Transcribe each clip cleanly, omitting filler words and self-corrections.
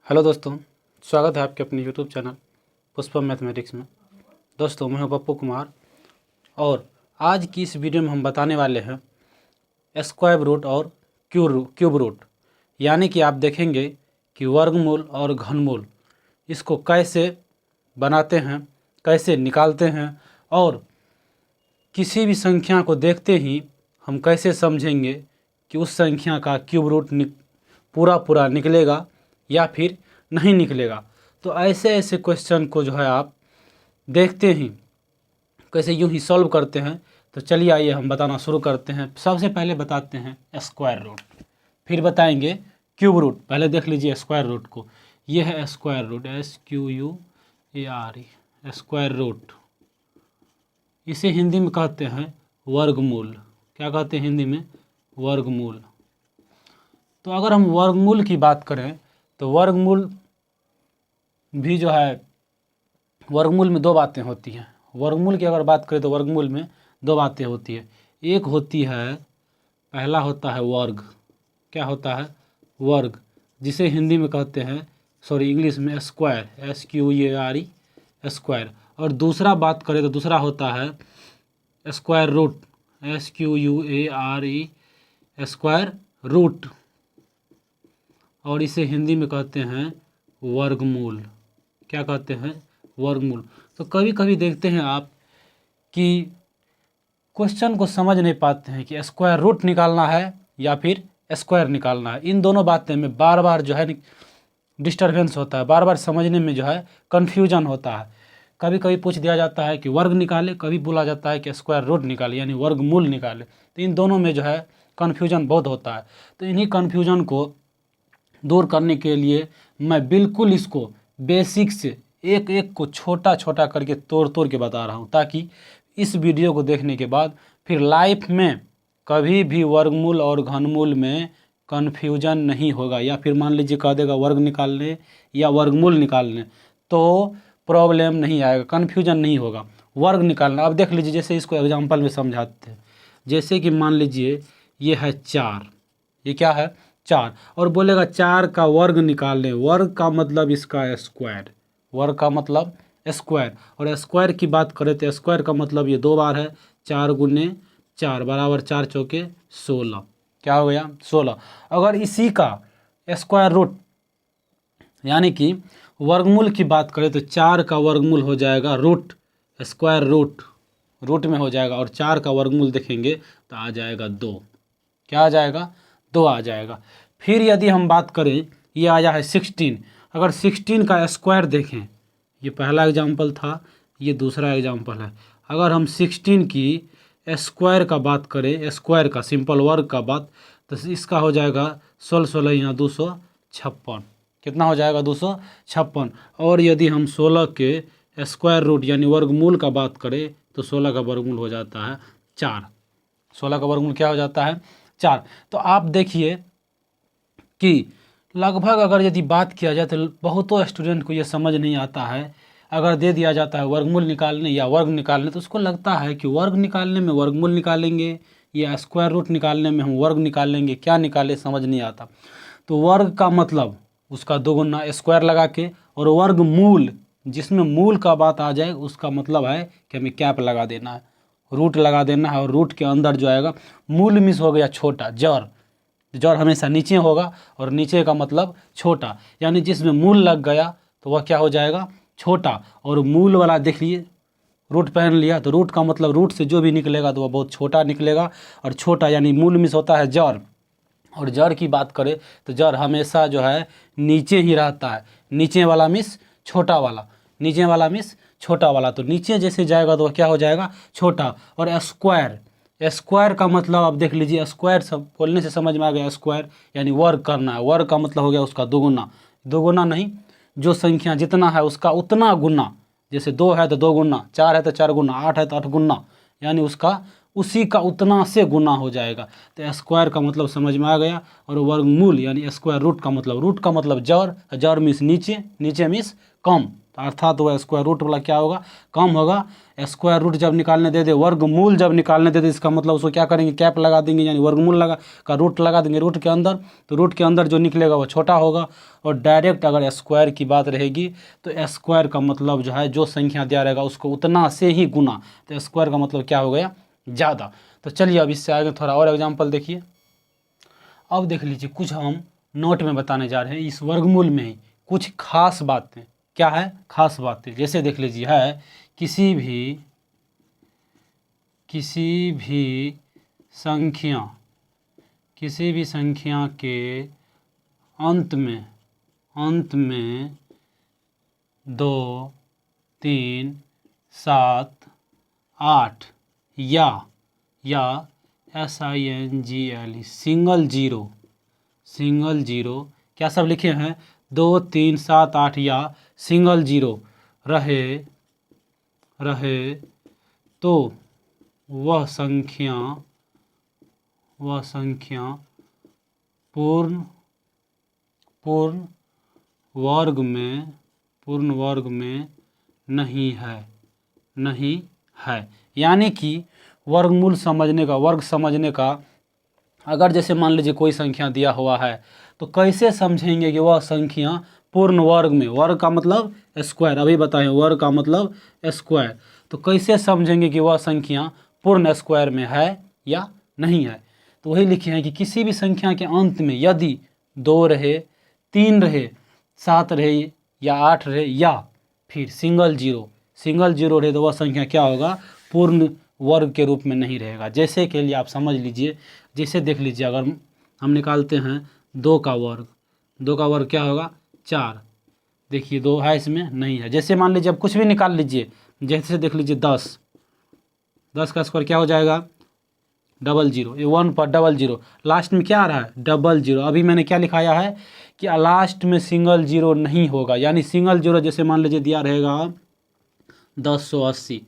Hello दोस्तों, स्वागत है आपके अपने यूट्यूब चैनल पुष्पम मैथमेटिक्स में। दोस्तों, मैं हूं पप्पू कुमार और आज की इस वीडियो में हम बताने वाले हैं स्क्वायर रूट और क्यूब रूट, यानी कि आप देखेंगे कि वर्गमूल और घनमूल इसको कैसे बनाते हैं, कैसे निकालते हैं और किसी भी संख्या को देखते ही हम कैसे समझेंगे कि उस संख्या का क्यूब रूट पूरा निकलेगा या फिर नहीं निकलेगा। तो ऐसे ऐसे क्वेश्चन को जो है आप देखते ही कैसे यूं ही सॉल्व करते हैं। तो चलिए आइए हम बताना शुरू करते हैं। सबसे पहले बताते हैं स्क्वायर रूट, फिर बताएंगे क्यूब रूट। पहले देख लीजिए स्क्वायर रूट को, ये है square root, SQUARE, square root. इसे हिंदी में कहते हैं वर्गमूल। क्या कहते हैं हिंदी में? वर्गमूल। तो अगर हम वर्गमूल की बात करें तो वर्गमूल भी जो है, वर्गमूल में दो बातें होती हैं। वर्गमूल की अगर बात करें तो वर्गमूल में दो बातें होती है। एक होती है, पहला होता है वर्ग। क्या होता है? वर्ग, जिसे हिंदी में कहते हैं, इंग्लिश में स्क्वायर, SQUARE, स्क्वायर। और दूसरा बात करें तो दूसरा होता है square root, SQUARE, square root. और इसे हिंदी में कहते हैं वर्गमूल। क्या कहते हैं? वर्गमूल। तो कभी कभी देखते हैं आप कि क्वेश्चन को समझ नहीं पाते हैं कि स्क्वायर रूट निकालना है या फिर स्क्वायर निकालना है। इन दोनों बातें में बार बार जो है डिस्टर्बेंस होता है, बार बार समझने में जो है कन्फ्यूजन होता है। कभी कभी पूछ दिया जाता है कि वर्ग निकाले, कभी बोला जाता है कि स्क्वायर रूट निकाले यानी वर्गमूल निकाले। तो इन दोनों में जो है कन्फ्यूजन बहुत होता है। तो इन्हीं कन्फ्यूजन को दूर करने के लिए मैं बिल्कुल इसको बेसिक से एक एक को छोटा छोटा करके तोड़ तोड़ के बता रहा हूँ, ताकि इस वीडियो को देखने के बाद फिर लाइफ में कभी भी वर्गमूल और घनमूल में कन्फ्यूजन नहीं होगा। या फिर मान लीजिए कह देगा वर्ग निकालने या वर्गमूल निकालने, तो प्रॉब्लम नहीं आएगा, कन्फ्यूजन नहीं होगा। वर्ग निकालना, अब देख लीजिए, जैसे इसको एग्जाम्पल में समझाते हैं। जैसे कि मान लीजिए ये है 4, ये क्या है? 4, और बोलेगा 4 का वर्ग निकालने। वर्ग का मतलब इसका स्क्वायर, वर्ग का मतलब स्क्वायर। और स्क्वायर की बात करें तो स्क्वायर का मतलब ये 2 बार है, 4 गुने 4 बराबर 4 चौके 16। क्या हो गया? 16। अगर इसी का स्क्वायर रूट यानी कि वर्गमूल की बात करें तो 4 का वर्गमूल हो जाएगा रूट, स्क्वायर रूट, रूट में हो जाएगा। और 4 का वर्गमूल देखेंगे तो आ जाएगा 2। क्या आ जाएगा? 2 आ जाएगा। फिर यदि हम बात करें, ये आया है 16। अगर 16 का स्क्वायर देखें, ये पहला एग्जाम्पल था, ये दूसरा एग्जाम्पल है। अगर हम 16 की स्क्वायर का बात करें, स्क्वायर का सिंपल वर्ग का बात, तो इसका हो जाएगा 16 16 यहाँ 256। कितना हो जाएगा? 256। और यदि हम 16 के स्क्वायर रूट यानी वर्गमूल का बात करें तो 16 का वर्गमूल हो जाता है 4। 16 का वर्गमूल क्या हो जाता है? 4। तो आप देखिए कि लगभग अगर यदि बात किया जाए तो बहुतों स्टूडेंट को ये समझ नहीं आता है। अगर दे दिया जाता है वर्गमूल निकालने या वर्ग निकालने, तो उसको लगता है कि वर्ग निकालने में वर्गमूल निकालेंगे या स्क्वायर रूट निकालने में हम वर्ग निकालेंगे। क्या निकाले समझ नहीं आता। तो वर्ग का मतलब उसका 2 गुना स्क्वायर लगा के, और वर्गमूल जिसमें मूल का बात आ जाए उसका मतलब है कि हमें कैप लगा देना है, रूट लगा देना है। और रूट के अंदर जो आएगा, मूल मिस हो गया छोटा, जड़, जड़ हमेशा नीचे होगा और नीचे का मतलब छोटा, यानी जिसमें मूल लग गया तो वह क्या हो जाएगा? छोटा। और मूल वाला देख लिए, रूट पहन लिया, तो रूट का मतलब रूट से जो भी निकलेगा तो वह बहुत छोटा निकलेगा। और छोटा यानी मूल मिस होता है जड़। और जड़ की बात करें तो जड़ हमेशा जो है नीचे ही रहता है, नीचे वाला मिस छोटा वाला, नीचे वाला मिस छोटा वाला। तो नीचे जैसे जाएगा तो वह क्या हो जाएगा? छोटा। और स्क्वायर, स्क्वायर का मतलब आप देख लीजिए, स्क्वायर सब बोलने से समझ में आ गया, स्क्वायर यानी वर्ग करना है। वर्ग का मतलब हो गया उसका 2 गुना, 2 गुना नहीं, जो संख्या जितना है उसका उतना गुना। जैसे 2 है तो 2 गुना, 4 है तो 4 गुना, 8 है तो 8 गुना, यानी उसका उसी का उतना से गुना हो जाएगा। तो स्क्वायर का मतलब समझ में आ गया। और वर्गमूल यानी स्क्वायर रूट का मतलब जड़, जड़ मीन्स नीचे, नीचे मीन्स कम, तो अर्थात वह स्क्वायर रूट वाला क्या होगा, कम होगा। स्क्वायर रूट जब निकालने दे दे, वर्गमूल जब निकालने दे दे, इसका मतलब उसको क्या करेंगे, कैप लगा देंगे, यानी वर्गमूल लगा का रूट लगा देंगे रूट के अंदर, तो रूट के अंदर जो निकलेगा वो छोटा होगा। और डायरेक्ट अगर स्क्वायर की बात रहेगी तो स्क्वायर का मतलब जो है, जो संख्या दिया रहेगा उसको उतना से ही गुना, तो स्क्वायर का मतलब क्या हो गया, ज़्यादा। तो चलिए अब इससे आगे थोड़ा और एग्जाम्पल देखिए। अब देख लीजिए, कुछ हम नोट में बताने जा रहे हैं इस वर्गमूल में ही कुछ खास बातें। क्या है खास बातें, जैसे देख लीजिए है किसी भी संख्या के अंत में 2, 3, 7, 8 या SINGLE सिंगल जीरो क्या सब लिखे हैं, 2, 3, 7, 8 या सिंगल जीरो रहे तो वह संख्या पूर्ण वर्ग में नहीं है। यानी कि वर्गमूल समझने का, वर्ग समझने का, अगर जैसे मान लीजिए कोई संख्या दिया हुआ है तो कैसे समझेंगे कि वह संख्या पूर्ण वर्ग में, वर्ग का मतलब स्क्वायर, अभी बताएं वर्ग का मतलब स्क्वायर, तो कैसे समझेंगे कि वह संख्या पूर्ण स्क्वायर में है या नहीं है। तो वही लिखे हैं कि किसी भी संख्या के अंत में यदि 2 रहे, 3 रहे, 7 रहे या 8 रहे या फिर सिंगल जीरो रहे तो वह संख्या क्या होगा, पूर्ण वर्ग के रूप में नहीं रहेगा। जैसे के लिए आप समझ लीजिए, जैसे देख लीजिए, अगर हम निकालते हैं 2 का वर्ग क्या होगा, 4। देखिए 2 है इसमें नहीं है। जैसे मान लीजिए अब कुछ भी निकाल लीजिए, जैसे देख लीजिए 10 का स्क्वायर क्या हो जाएगा, 00, ये 1 पर 00, लास्ट में क्या आ रहा है, 00। अभी मैंने क्या लिखाया है कि लास्ट में सिंगल जीरो नहीं होगा, यानी सिंगल जीरो जैसे मान लीजिए दिया रहेगा 1080,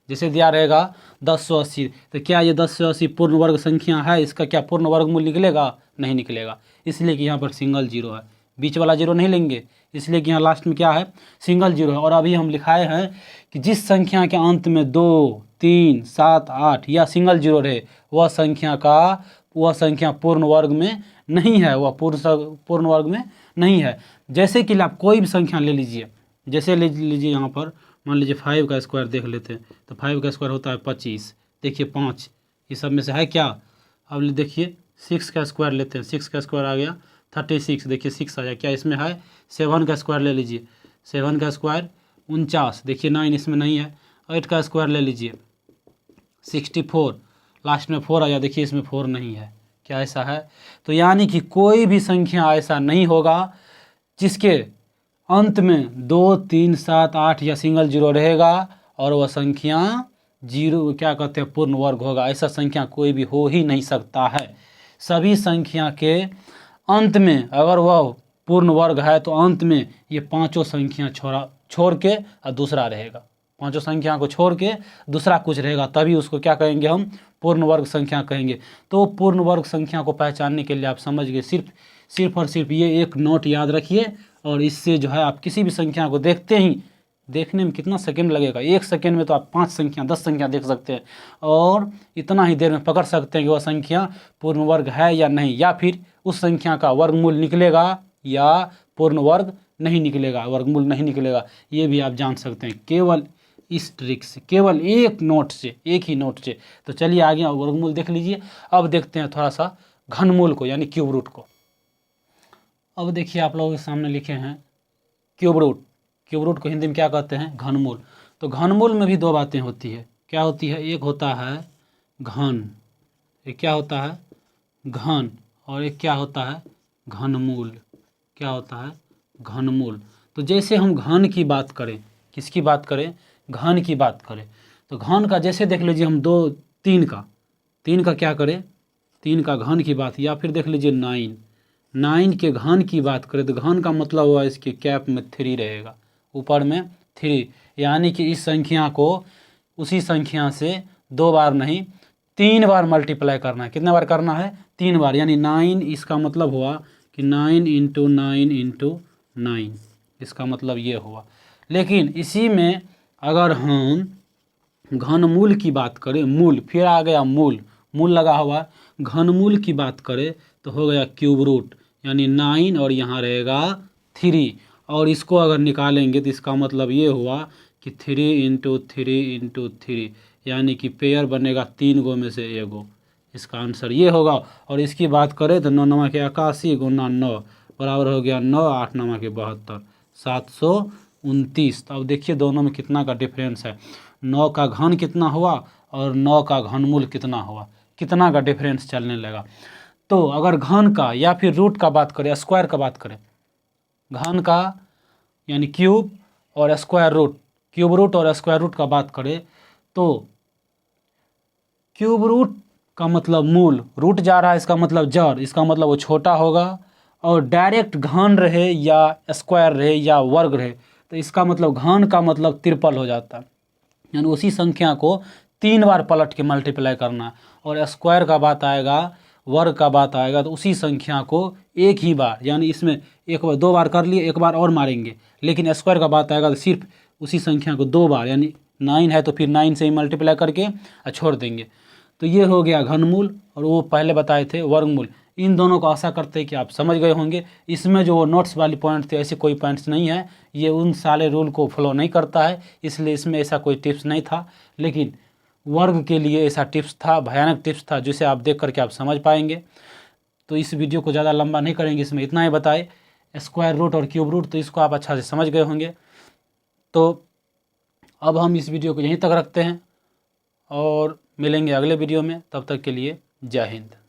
जैसे दिया रहेगा 1080, तो क्या ये 1080 पूर्ण वर्ग संख्या है, इसका क्या पूर्ण वर्गमूल निकलेगा, नहीं निकलेगा, इसलिए कि यहाँ पर सिंगल जीरो है, बीच वाला जीरो नहीं लेंगे, इसलिए कि यहाँ लास्ट में क्या है, सिंगल जीरो है। और अभी हम लिखाए हैं कि जिस संख्या के अंत में 2, 3, 7, 8 या सिंगल जीरो रहे वह संख्या पूर्ण वर्ग में नहीं है, वह पूर्ण वर्ग में नहीं है। जैसे कि आप कोई भी संख्या ले लीजिए, जैसे ले लीजिए यहाँ पर मान लीजिए 5 का स्क्वायर देख लेते हैं, तो 5 का स्क्वायर होता है 25, देखिए 5 ये सब में से है क्या। अब देखिए 6 का स्क्वायर लेते हैं, 6 का स्क्वायर आ गया 36, देखिए 6 आ जाए, क्या इसमें है। 7 का स्क्वायर ले लीजिए, 7 का स्क्वायर 49, देखिए 9 इसमें नहीं है। 8 का स्क्वायर ले लीजिए 64, लास्ट में 4 आ जाए, देखिए इसमें 4 नहीं है, क्या ऐसा है। तो यानी कि कोई भी संख्या ऐसा नहीं होगा जिसके अंत में 2, 3, 7, 8 या सिंगल जीरो रहेगा और वह संख्या जीरो क्या कहते हैं, पूर्ण वर्ग होगा। ऐसा संख्या कोई भी हो ही नहीं सकता है। सभी संख्या के अंत में अगर वह पूर्ण वर्ग है तो अंत में ये पांचों संख्या छोड़ के और दूसरा रहेगा, पांचों संख्या को छोड़ के दूसरा कुछ रहेगा, तभी उसको क्या कहेंगे, हम पूर्ण वर्ग संख्या कहेंगे। तो पूर्ण वर्ग संख्या को पहचानने के लिए आप समझ गए, सिर्फ और सिर्फ ये एक नोट याद रखिए, और इससे जो है आप किसी भी संख्या को देखते ही, देखने में कितना सेकंड लगेगा, 1 सेकंड में तो आप 5 संख्या 10 संख्या देख सकते हैं, और इतना ही देर में पकड़ सकते हैं कि वह संख्या पूर्ण वर्ग है या नहीं, या फिर उस संख्या का वर्गमूल निकलेगा या पूर्ण वर्ग नहीं निकलेगा, वर्गमूल नहीं निकलेगा, ये भी आप जान सकते हैं केवल इस ट्रिक से, केवल एक ही नोट से। तो चलिए आगे वर्गमूल देख लीजिए। अब देखते हैं थोड़ा सा घनमूल को, यानी क्यूब रूट को। अब देखिए आप लोगों के सामने लिखे हैं क्यूब रूट को हिंदी में क्या कहते हैं, घनमूल। तो घनमूल में भी 2 बातें होती है, क्या होती है, एक होता है घन, एक क्या होता है घन, और एक क्या होता है घनमूल, क्या होता है घनमूल। तो जैसे हम घन की बात करें, किसकी बात करें, घन की बात करें, तो घन का जैसे देख लीजिए हम 2, 3 का क्या करें, 3 का घन की बात, या फिर देख लीजिए 9 के घन की बात करें, तो घन का मतलब हुआ इसके कैप में 3 रहेगा, ऊपर में 3, यानी कि इस संख्या को उसी संख्या से 2 बार नहीं 3 बार मल्टीप्लाई करना है। कितने बार करना है? 3 बार, यानी 9, इसका मतलब हुआ कि 9 × 9 × 9, इसका मतलब ये हुआ। लेकिन इसी में अगर हम घनमूल की बात करें, मूल, फिर आ गया मूल, मूल लगा हुआ, घनमूल की बात करें तो हो गया क्यूब रूट, यानी 9 और यहाँ रहेगा 3, और इसको अगर निकालेंगे तो इसका मतलब ये हुआ कि 3 × 3 × 3, यानी कि पेयर बनेगा 3 गो में से एगो, इसका आंसर ये होगा। और इसकी बात करें तो 9 9 के 81 × 9 बराबर हो गया 9, 8 9 के 72, 729। तो अब देखिए दोनों में कितना का डिफरेंस है, 9 का घन कितना हुआ और 9 का घनमूल कितना हुआ, कितना का डिफरेंस चलने लगा। तो अगर घन का या फिर रूट का बात करें, स्क्वायर का बात करें, घन का यानी क्यूब और स्क्वायर रूट, क्यूब रूट और स्क्वायर रूट का बात करें तो क्यूब रूट का मतलब मूल, रूट जा रहा है इसका मतलब जड़, इसका मतलब वो छोटा होगा, और डायरेक्ट घन रहे या स्क्वायर रहे या वर्ग रहे तो इसका मतलब घन का मतलब ट्रिपल हो जाता है, यानी उसी संख्या को 3 बार पलट के मल्टीप्लाई करना। और स्क्वायर का बात आएगा, वर्ग का बात आएगा तो उसी संख्या को एक ही बार, यानी इसमें एक बार 2 बार कर लिए, एक बार और मारेंगे, लेकिन स्क्वायर का बात आएगा तो सिर्फ उसी संख्या को 2 बार, यानी 9 है तो फिर 9 से ही मल्टीप्लाई करके छोड़ देंगे। तो ये हो गया घनमूल, और वो पहले बताए थे वर्गमूल। इन दोनों को आशा करते हैं कि आप समझ गए होंगे। इसमें जो नोट्स वाली पॉइंट थे ऐसे कोई पॉइंट्स नहीं है, ये उन सारे रूल को फॉलो नहीं करता है, इसलिए इसमें ऐसा कोई टिप्स नहीं था। लेकिन वर्ग के लिए ऐसा टिप्स था, भयानक टिप्स था, जिसे आप देख करके आप समझ पाएंगे। तो इस वीडियो को ज़्यादा लंबा नहीं करेंगे, इसमें इतना ही बताए, स्क्वायर रूट और क्यूब रूट, तो इसको आप अच्छा से समझ गए होंगे। तो अब हम इस वीडियो को यहीं तक रखते हैं और मिलेंगे अगले वीडियो में, तब तक के लिए जय हिंद।